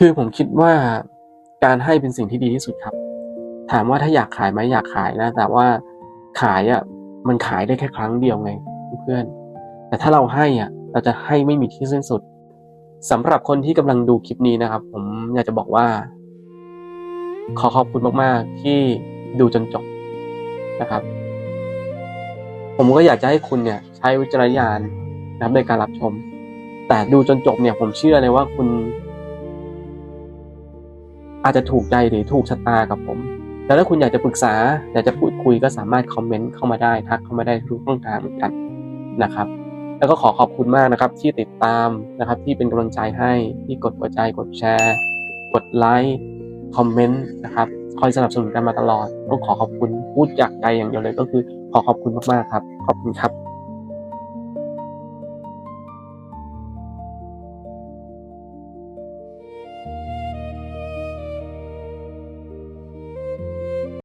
คือผมคิดว่าการให้เป็นสิ่งที่ดีที่สุดครับถามว่าถ้าอยากขายไหมอยากขายนะแต่ว่าขายอะมันขายได้แค่ครั้งเดียวไงเพื่อนแต่ถ้าเราให้อะเราจะให้ไม่มีที่สิ้นสุดสำหรับคนที่กำลังดูคลิปนี้นะครับผมอยากจะบอกว่าขอขอบคุณมากๆที่ดูจนจบนะครับผมก็อยากจะให้คุณเนี่ยใช้วิจารณญาณนะครับในการรับชมแต่ดูจนจบเนี่ยผมเชื่อเลยว่าคุณ อาจจะถูกใจหรือถูกชะตากับผมแล้วถ้าคุณอยากจะปรึกษาอยากจะพูดคุยก็สามารถคอมเมนต์เข้ามาได้ทักเข้ามาได้ทุกช่องทางเหมือนกันนะครับแล้วก็ขอขอบคุณมากนะครับที่ติดตามนะครับที่เป็นกำลังใจให้ที่กดหัวใจกดแชร์กดไลค์คอมเมนต์นะครับคอยสนับสนุนกันมาตลอดต้องขอขอบคุณพูดจากใจอย่างเดียวเลยก็คือขอขอบคุณมากๆครับขอบคุณครับ